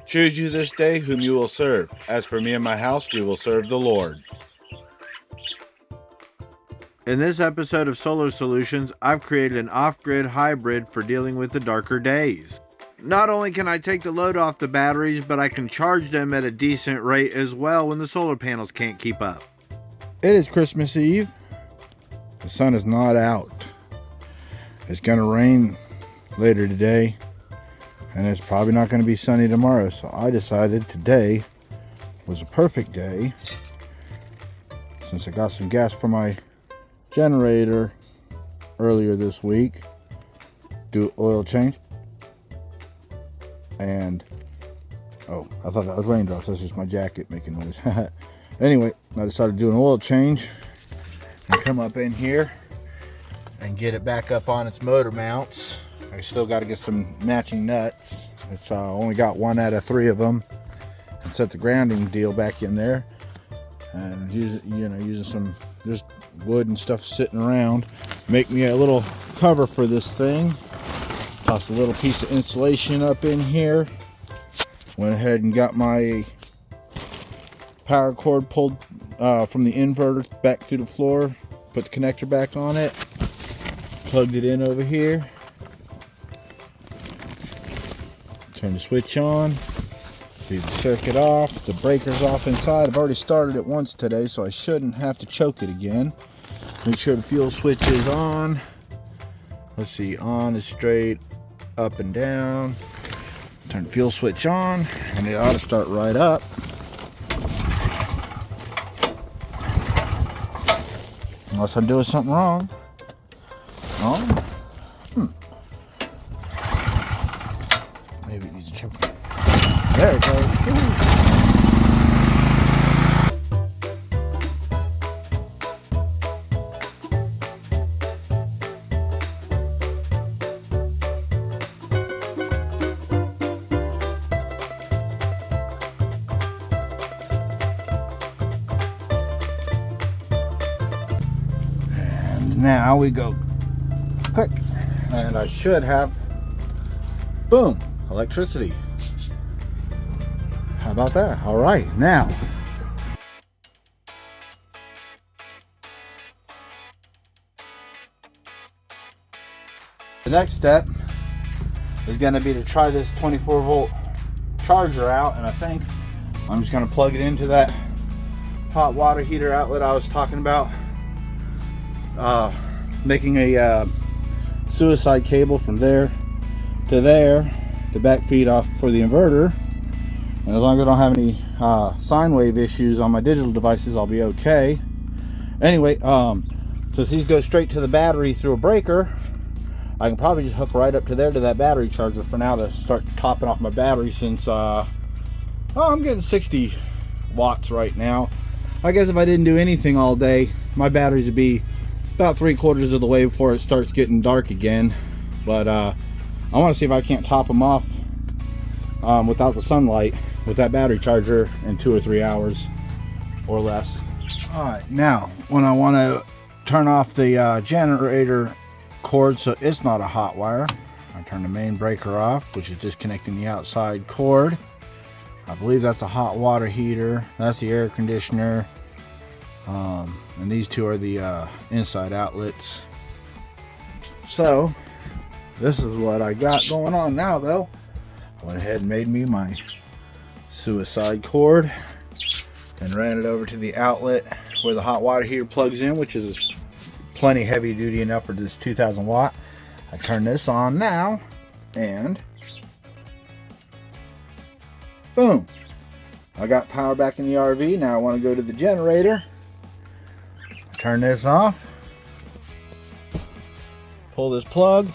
Choose you this day whom you will serve. As for me and my house, we will serve the Lord. In this episode of Solar Solutions, I've created an off-grid hybrid for dealing with the darker days. Not only can I take the load off the batteries, but I can charge them at a decent rate as well when the solar panels can't keep up. It is Christmas Eve. The sun is not out. It's going to rain later today, and it's probably not going to be sunny tomorrow, so I decided today was a perfect day, since I got some gas for my generator earlier this week, do oil change. And oh, I thought that was raindrops. That's just my jacket making noise. Anyway, I decided to do an oil change and come up in here and get it back up on its motor mounts. I still got to get some matching nuts. It's only got 1 out of 3 of them, and set the grounding deal back in there, and using some just wood and stuff sitting around. Make me a little cover for this thing. Toss a little piece of insulation up in here. Went ahead and got my power cord pulled from the inverter back through the floor. Put the connector back on it. Plugged it in over here. Turn the switch on. Leave the circuit off. The breaker's off inside. I've already started it once today, so I shouldn't have to choke it again. Make sure the fuel switch is on. Let's see, on is straight, up and down. Turn the fuel switch on, and it ought to start right up. Unless I'm doing something wrong. Oh. Maybe it needs a choke. There it goes. Now we go click, and I should have, boom, electricity. How about that? All right, now the next step is going to be to try this 24-volt charger out, and I think I'm just going to plug it into that hot water heater outlet I was talking about. Making a suicide cable from there to there to backfeed off for the inverter, and as long as I don't have any sine wave issues on my digital devices, I'll be okay. Anyway, since these go straight to the battery through a breaker, I can probably just hook right up to there to that battery charger for now to start topping off my battery, since I'm getting 60 watts right now. I guess if I didn't do anything all day, my batteries would be about 3/4 of the way before it starts getting dark again. But I want to see if I can't top them off without the sunlight with that battery charger in 2 or 3 hours or less. Alright, now when I want to turn off the generator cord so it's not a hot wire, I turn the main breaker off, which is disconnecting the outside cord. I believe that's a hot water heater. That's the air conditioner. And these two are the inside outlets. So this is what I got going on now, though. I went ahead and made me my suicide cord and ran it over to the outlet where the hot water heater plugs in, which is plenty heavy duty enough for this 2000 watt. I turn this on now, and boom, I got power back in the RV. Now I want to go to the generator. Turn this off, pull this plug,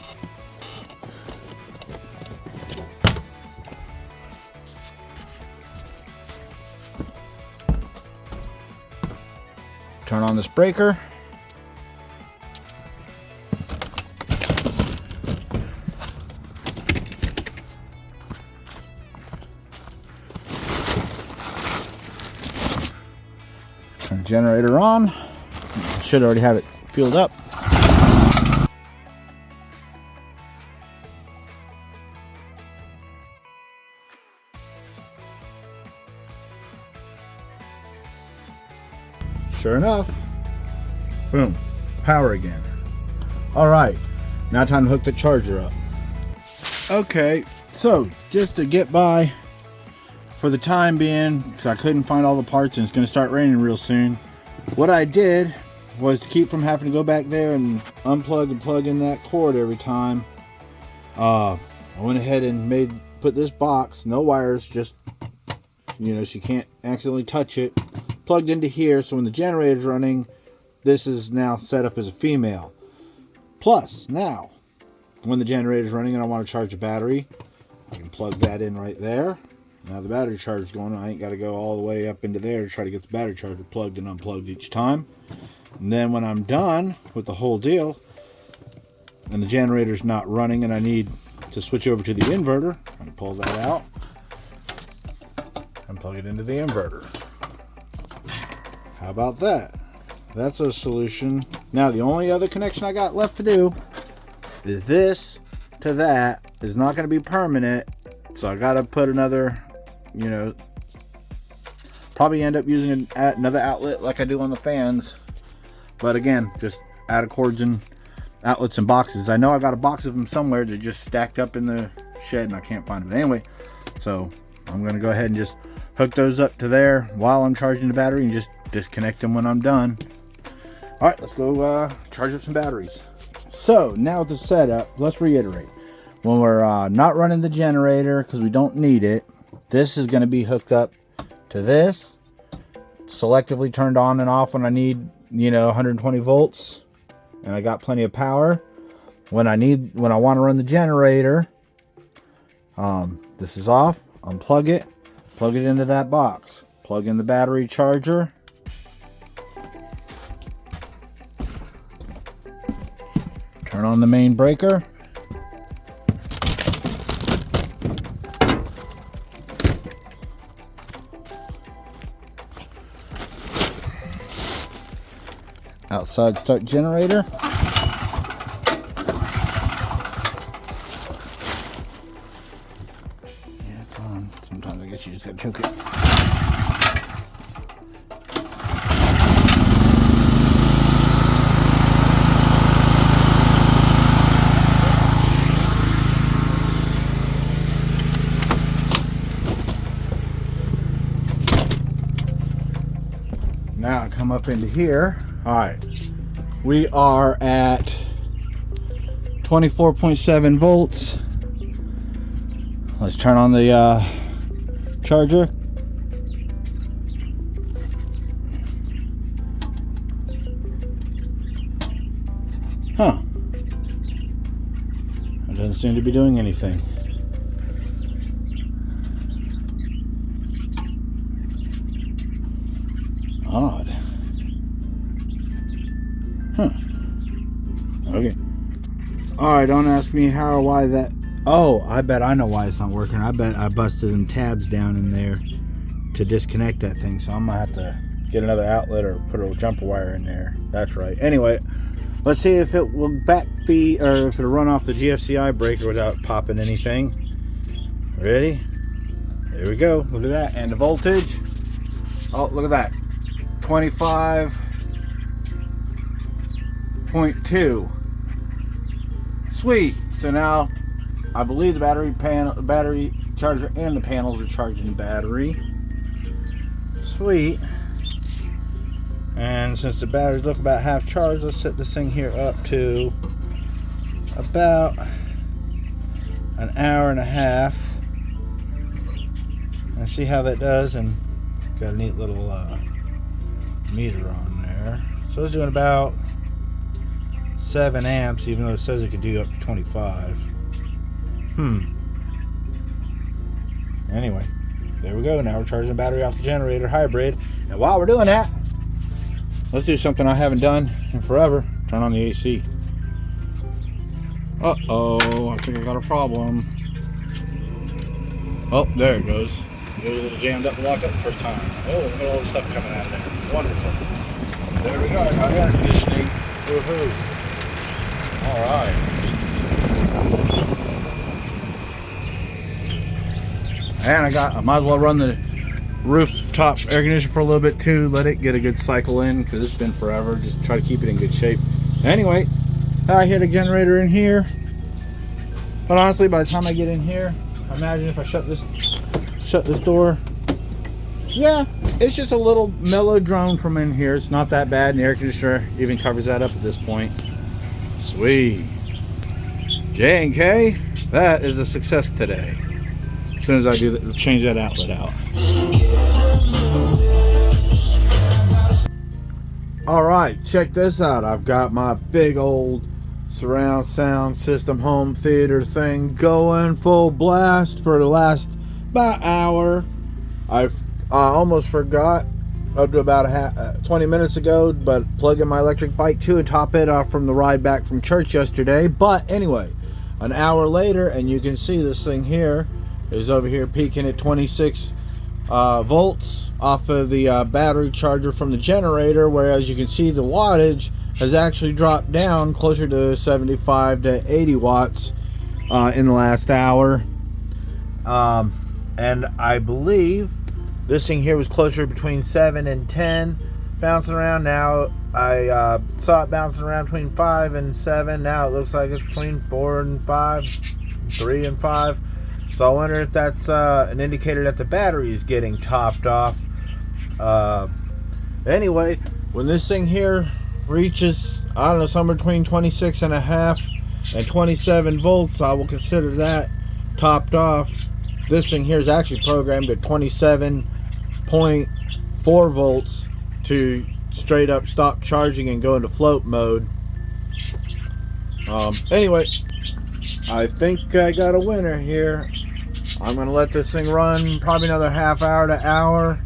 turn on this breaker, turn the generator on. Should already have it fueled up. Sure enough, boom, power again. All right, now time to hook the charger up. Okay, so just to get by for the time being, because I couldn't find all the parts and it's going to start raining real soon, what I did was to keep from having to go back there and unplug and plug in that cord every time. I went ahead and put this box, no wires, just, you know, she can't accidentally touch it, plugged into here, so when the generator's running, this is now set up as a female. Plus, now, when the generator's running and I want to charge a battery, I can plug that in right there. Now the battery charge is going on. I ain't got to go all the way up into there to try to get the battery charger plugged and unplugged each time. And then when I'm done with the whole deal, and the generator's not running and I need to switch over to the inverter, I can pull that out and plug it into the inverter. How about that? That's a solution. Now the only other connection I got left to do is this to that. Is not going to be permanent, so I got to put another, you know, probably end up using another outlet like I do on the fans. But again, just add cords and outlets and boxes. I know I got a box of them somewhere. They're just stacked up in the shed and I can't find them. Anyway, so I'm going to go ahead and just hook those up to there while I'm charging the battery and just disconnect them when I'm done. All right, let's go charge up some batteries. So now with the setup, let's reiterate. When we're not running the generator because we don't need it, this is going to be hooked up to this, selectively turned on and off when I need, you know, 120 volts, and I got plenty of power. When I want to run the generator, this is off. Unplug it, plug it into that box, plug in the battery charger. Turn on the main breaker. Outside start generator. Yeah, it's on. Sometimes I guess you just gotta choke it. Now I come up into here. All right, we are at 24.7 volts. Let's turn on the charger. Huh. It doesn't seem to be doing anything. Odd. Huh. Okay. Alright, don't ask me how or why that... Oh, I bet I know why it's not working. I bet I busted some tabs down in there to disconnect that thing. So I'm going to have to get another outlet or put a jumper wire in there. That's right. Anyway, let's see if it will backfeed or if it'll run off the GFCI breaker without popping anything. Ready? There we go. Look at that. And the voltage. Oh, look at that. 25.2. Sweet. So now I believe the battery charger and the panels are charging the battery. Sweet. And since the batteries look about half charged, let's set this thing here up to about an hour and a half and see how that does. And got a neat little meter on there, so it's doing about 7 amps, even though it says it could do up to 25. Anyway, there we go. Now we're charging the battery off the generator hybrid, and while we're doing that, let's do something I haven't done in forever. Turn on the AC. Uh-oh, I think I got a problem. Oh, there it goes. It was a little jammed up and locked up the first time. Oh, look at all the stuff coming out of there. Wonderful. There we go. I got air conditioning. Woohoo. Alright. And I might as well run the rooftop air conditioner for a little bit too. Let it get a good cycle in because it's been forever. Just try to keep it in good shape. Anyway, I hit a generator in here. But honestly, by the time I get in here, imagine if I shut this door. Yeah, it's just a little mellow drone from in here. It's not that bad, and the air conditioner even covers that up at this point. Sweet. J&K, that is a success today. As soon as I do that, change that outlet out. Alright, check this out. I've got my big old surround sound system home theater thing going full blast for the last about hour. I almost forgot up to about 20 minutes ago, but plug in my electric bike too and top it off from the ride back from church yesterday. But anyway, an hour later, and you can see this thing here is over here peaking at 26 volts off of the battery charger from the generator, whereas you can see the wattage has actually dropped down closer to 75 to 80 watts in the last hour. And I believe this thing here was closer between 7 and 10, bouncing around. Now I saw it bouncing around between 5 and 7. Now it looks like it's between 4 and 5, 3 and 5. So I wonder if that's an indicator that the battery is getting topped off. Anyway, when this thing here reaches, I don't know, somewhere between 26 and a half and 27 volts, I will consider that topped off. This thing here is actually programmed at 27.4 volts to straight up stop charging and go into float mode. Anyway, I think I got a winner here. I'm gonna let this thing run probably another half hour to hour,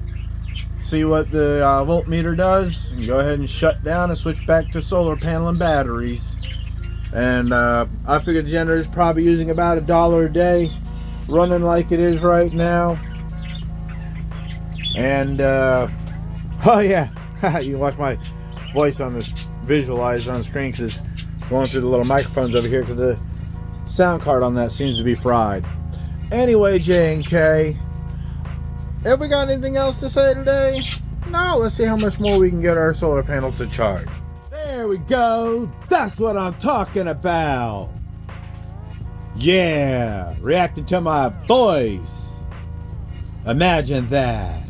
see what the voltmeter does, and go ahead and shut down and switch back to solar panel and batteries. And I figure the generator is probably using about $1 a day, running like it is right now. And oh yeah, you can watch my voice on this visualized on screen because it's going through the little microphones over here because the sound card on that seems to be fried. Anyway, J&K, have we got anything else to say today? No, let's see how much more we can get our solar panel to charge. There we go. That's what I'm talking about. Yeah, reacting to my voice. Imagine that.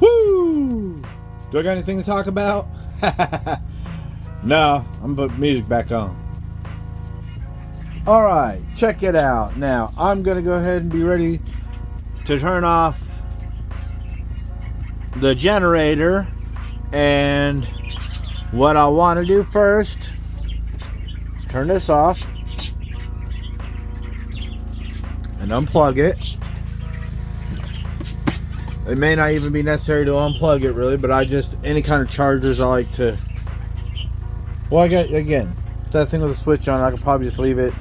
Woo! Do I got anything to talk about? No, I'm gonna put music back on. Alright, check it out. Now, I'm going to go ahead and be ready to turn off the generator. And what I want to do first is turn this off and unplug it. It may not even be necessary to unplug it really, but any kind of chargers I like to, well, I got, again, that thing with the switch on, I could probably just leave it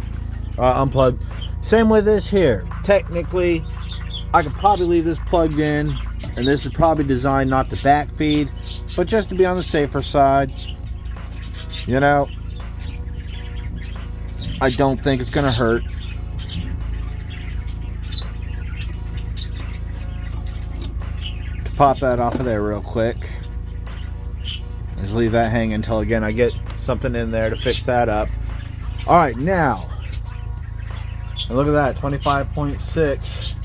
unplugged. Same with this here. Technically, I could probably leave this plugged in, and this is probably designed not to backfeed, but just to be on the safer side. You know, I don't think it's gonna hurt. To pop that off of there real quick. Just leave that hanging until again I get something in there to fix that up. Alright, now, and look at that, 25.6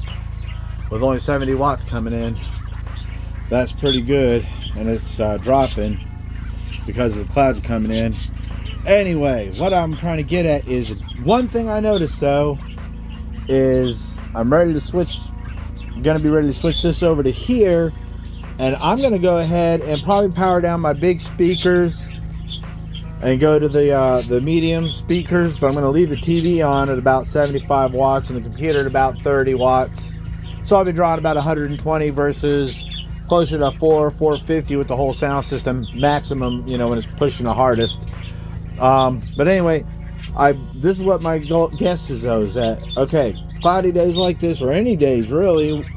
with only 70 watts coming in. That's pretty good, and it's dropping because the clouds are coming in. Anyway, what I'm trying to get at is, one thing I noticed though is I'm ready to switch, gonna be ready to switch this over to here, and I'm gonna go ahead and probably power down my big speakers and go to the medium speakers, but I'm going to leave the TV on at about 75 watts and the computer at about 30 watts. So I'll be drawing about 120 versus closer to 450 with the whole sound system maximum, you know, when it's pushing the hardest. But anyway, this is what my guess is though, is that, okay, cloudy days like this, or any days really,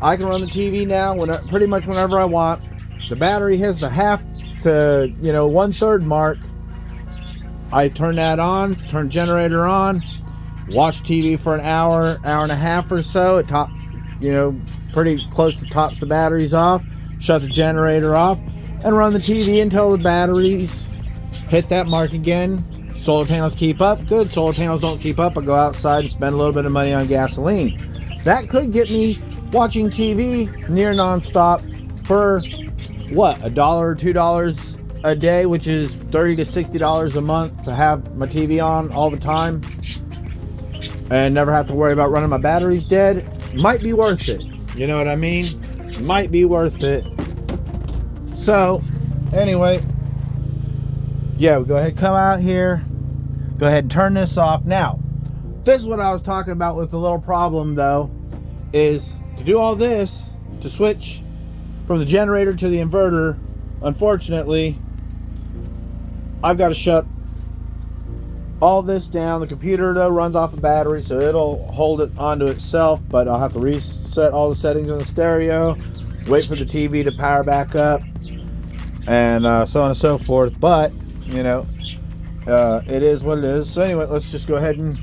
I can run the TV now pretty much whenever I want. The battery hits the half to, you know, 1/3 mark. I turn that on, turn generator on, watch TV for an hour and a half or so. It top, you know, pretty close to tops the batteries off, shut the generator off, and run the TV until the batteries hit that mark again. Solar panels keep up, good. Solar panels don't keep up, I go outside and spend a little bit of money on gasoline. That could get me watching TV near nonstop for what, $1 or $2 a day, which is $30 to $60 a month to have my TV on all the time and never have to worry about running my batteries dead. Might be worth it. You know what I mean? Might be worth it. So, anyway, yeah, we go ahead and come out here. Go ahead and turn this off. Now, this is what I was talking about with the little problem, though, is to do all this, to switch from the generator to the inverter, unfortunately, I've got to shut all this down. The computer, though, runs off a battery, so it'll hold it onto itself, but I'll have to reset all the settings on the stereo, wait for the TV to power back up, and so on and so forth. But, you know, it is what it is. So anyway, let's just go ahead and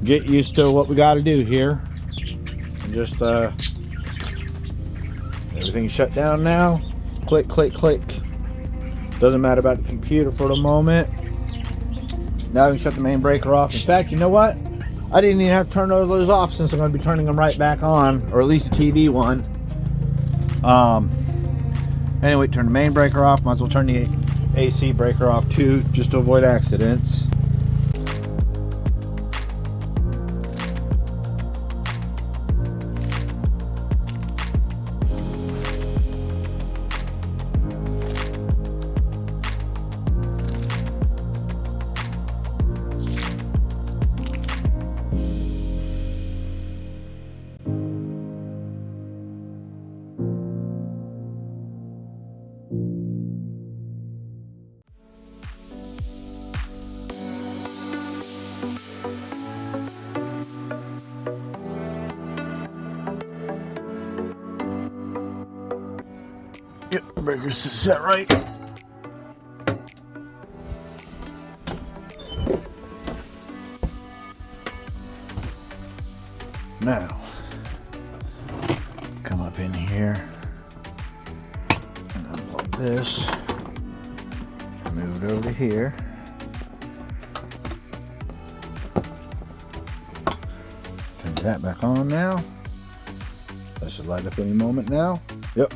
get used to what we got to do here. And just everything's shut down now. Click, click, click. Doesn't matter about the computer for the moment. Now we can shut the main breaker off. In fact, you know what? I didn't even have to turn those off, since I'm going to be turning them right back on, or at least the TV one. Anyway, turn the main breaker off. Might as well turn the AC breaker off too, just to avoid accidents. Yep, the breaker's set right. Now, come up in here and unplug this. Move it over here. Turn that back on now. That should light up any moment now. Yep.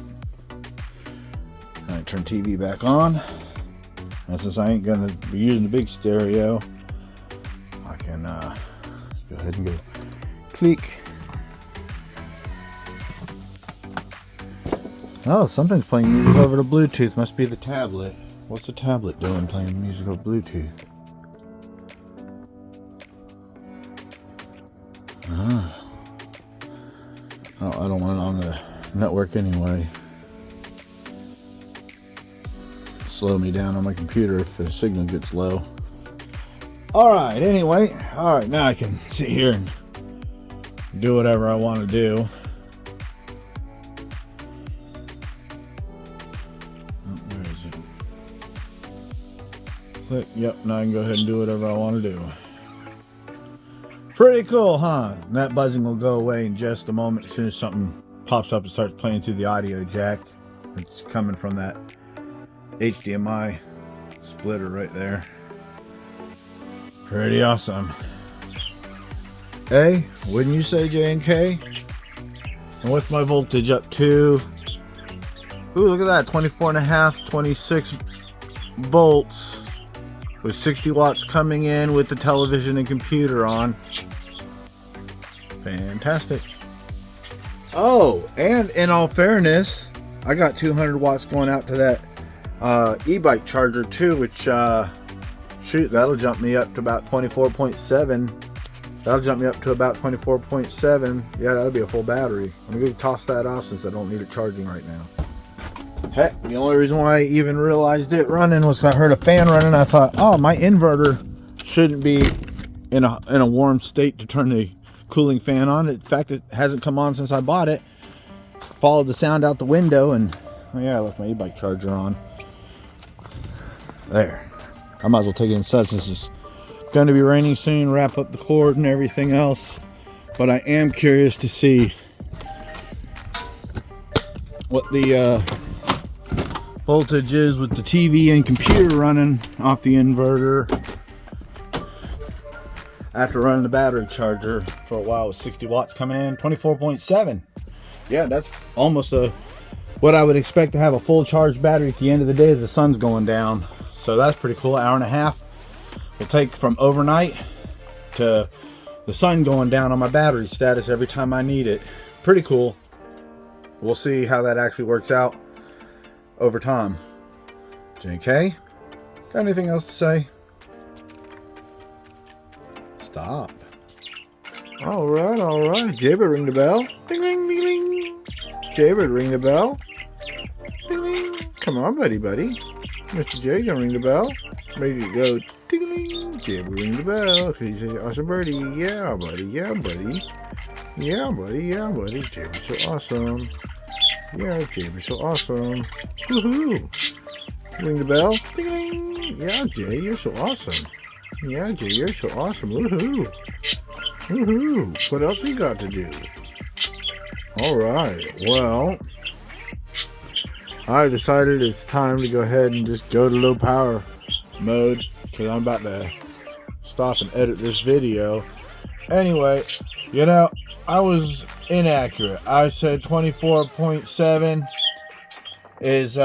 Turn TV back on, and since I ain't gonna be using the big stereo, I can go ahead and go click. Oh, something's playing music over the Bluetooth. Must be the tablet. What's the tablet doing playing music over Bluetooth? Oh, I don't want it on the network anyway. Slow me down on my computer if the signal gets low. Alright, anyway. Alright, now I can sit here and do whatever I want to do. Oh, where is it? Click. Yep, now I can go ahead and do whatever I want to do. Pretty cool, huh? And that buzzing will go away in just a moment as soon as something pops up and starts playing through the audio jack. It's coming from that HDMI splitter right there. Pretty awesome. Hey, wouldn't you say, J&K? And what's my voltage up to? Ooh, look at that, 24.5, 26 volts with 60 watts coming in with the television and computer on. Fantastic. Oh, and in all fairness, I got 200 watts going out to that e-bike charger too, which shoot, that'll jump me up to about 24.7. That'll jump me up to about 24.7. Yeah, that'll be a full battery. I'm gonna toss that off since I don't need it charging right now. Heck, the only reason why I even realized it running was 'cause I heard a fan running. I thought, oh, my inverter shouldn't be in a warm state to turn the cooling fan on. In fact, it hasn't come on since I bought it. Followed the sound out the window, and oh yeah, I left my e-bike charger on. There. I might as well take it inside since it's going to be raining soon, wrap up the cord and everything else. But I am curious to see what the voltage is with the TV and computer running off the inverter after running the battery charger for a while with 60 watts coming in. 24.7. Yeah, that's almost what I would expect to have a full charged battery at the end of the day as the sun's going down. So that's pretty cool. Hour and a half will take from overnight to the sun going down on my battery status every time I need it. Pretty cool. We'll see how that actually works out over time. JK, got anything else to say? Stop. All right. Jaybird, ring the bell. Ding, ding, ding, ding. Jaybird, ring the bell. Ding, ding. Come on, buddy. Mr. J, gonna ring the bell. Ready to go. Ding, ding. Jaybird, ring the bell. He's an awesome birdie. Yeah, buddy. Jaybird, so awesome. Yeah, Jaybird, so awesome. Woohoo. Ring the bell. Ding, ding. Yeah, Jay, you're so awesome. Woohoo. What else you got to do? Alright, well, I decided it's time to go ahead and just go to low power mode because I'm about to stop and edit this video. Anyway, you know, I was inaccurate. I said 24.7 is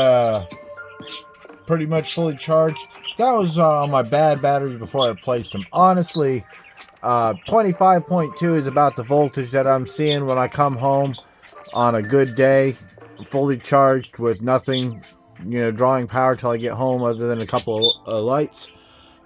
pretty much fully charged. That was on my bad batteries before I replaced them. Honestly, 25.2 is about the voltage that I'm seeing when I come home on a good day, fully charged with nothing, you know, drawing power till I get home other than a couple of lights.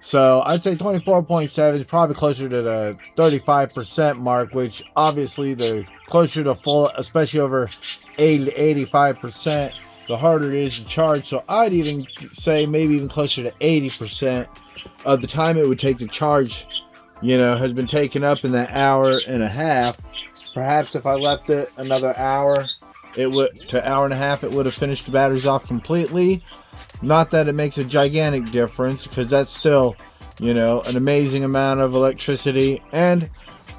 So I'd say 24.7 is probably closer to the 35% mark, which obviously the closer to full, especially over 80 to 85%, the harder it is to charge. So I'd even say maybe even closer to 80% of the time it would take to charge, you know, has been taken up in that hour and a half. Perhaps if I left it another hour, it would have finished the batteries off completely. Not that it makes a gigantic difference, because that's still, you know, an amazing amount of electricity, and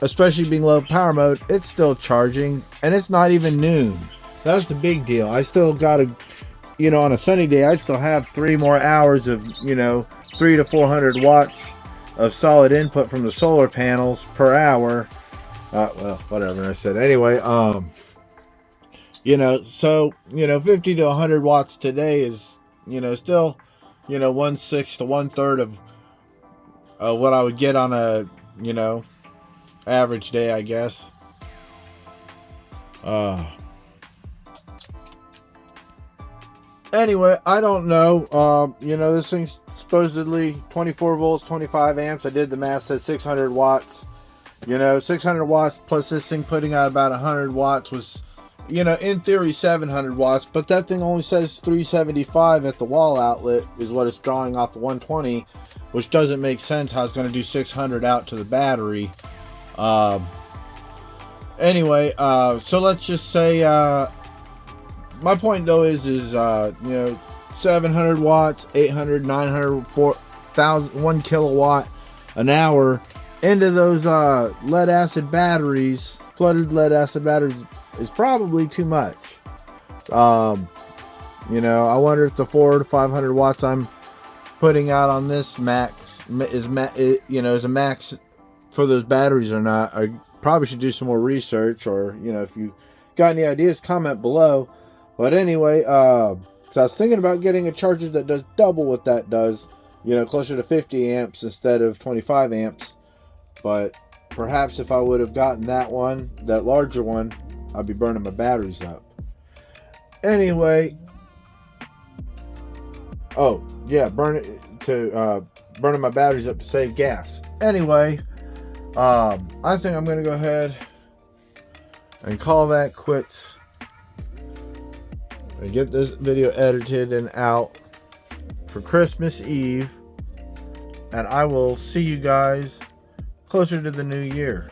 especially being low power mode, it's still charging, and it's not even noon. That's the big deal. I still got to, you know, on a sunny day, I still have 3 more hours of, you know, 300 to 400 watts of solid input from the solar panels per hour. Well, whatever I said. Anyway, you know, so, you know, 50 to 100 watts today is, you know, still, you know, 1/6 to 1/3 of what I would get on a, you know, average day, I guess. Anyway, I don't know. You know, this thing's supposedly 24 volts, 25 amps. I did the math, said 600 watts. You know, 600 watts plus this thing putting out about 100 watts was, you know, in theory 700 watts, but that thing only says 375 at the wall outlet is what it's drawing off the 120, which doesn't make sense how it's going to do 600 out to the battery. Anyway, so let's just say, my point though is you know, 700 watts, 800, 900, 4,000, 1 kilowatt an hour into those lead acid batteries, flooded lead acid batteries, is probably too much. You know, I wonder if the 400 to 500 watts I'm putting out on this max is a max for those batteries or not. I probably should do some more research, or, you know, if you got any ideas, comment below. But anyway, so I was thinking about getting a charger that does double what that does, you know, closer to 50 amps instead of 25 amps. But perhaps if I would have gotten that one, that larger one, I'd be burning my batteries up. Anyway, oh yeah, burning my batteries up to save gas. Anyway, I think I'm gonna go ahead and call that quits and get this video edited and out for Christmas Eve, and I will see you guys closer to the new year.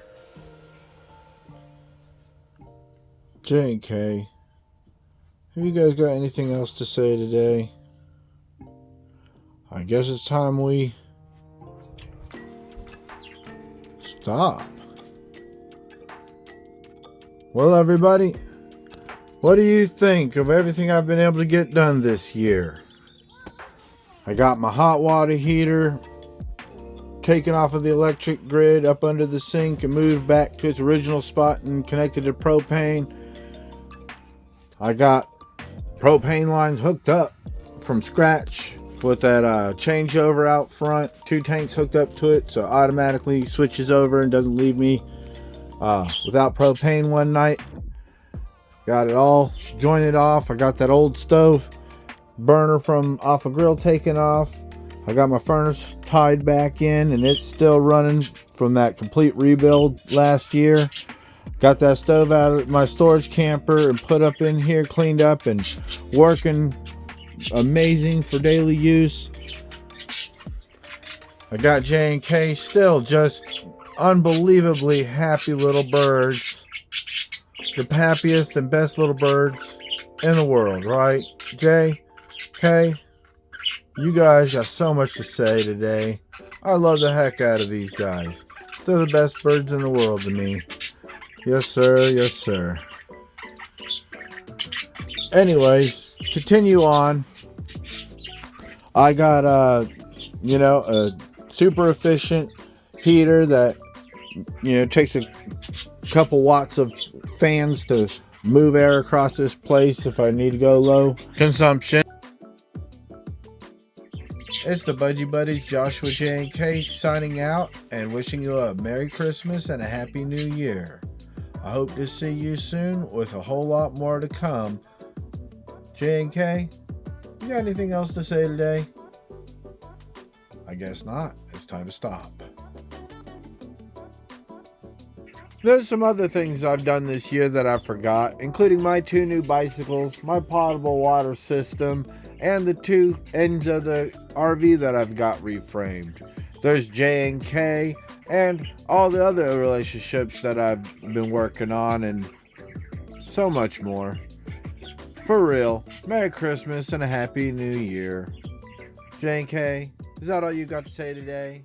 J and K, have you guys got anything else to say today? I guess it's time we stop. Well, everybody, What do you think of everything I've been able to get done this year? I got my hot water heater taken off of the electric grid up under the sink and moved back to its original spot and connected to propane. I got propane lines hooked up from scratch with that changeover out front. 2 tanks hooked up to it, so it automatically switches over and doesn't leave me without propane one night. Got it all jointed off. I got that old stove burner from off a grill taken off. I got my furnace tied back in and it's still running from that complete rebuild last year. Got that stove out of my storage camper and put up in here, cleaned up and working amazing for daily use. I got J&K, still just unbelievably happy little birds. The happiest and best little birds in the world, right? J.K., you guys got so much to say today. I love the heck out of these guys. They're the best birds in the world to me. Yes, sir. Yes, sir. Anyways, continue on. I got a super efficient heater that takes a couple watts of fans to move air across this place if I need to go low consumption. It's the Budgie Buddies, Joshua J&K, signing out and wishing you a Merry Christmas and a Happy New Year. I hope to see you soon with a whole lot more to come. J&K, you got anything else to say today? I guess not. It's time to stop. There's some other things I've done this year that I forgot, including my 2 new bicycles, my potable water system, and the 2 ends of the RV that I've got reframed. There's J&K and all the other relationships that I've been working on and so much more. For real, Merry Christmas and a Happy New Year. J&K, is that all you got to say today?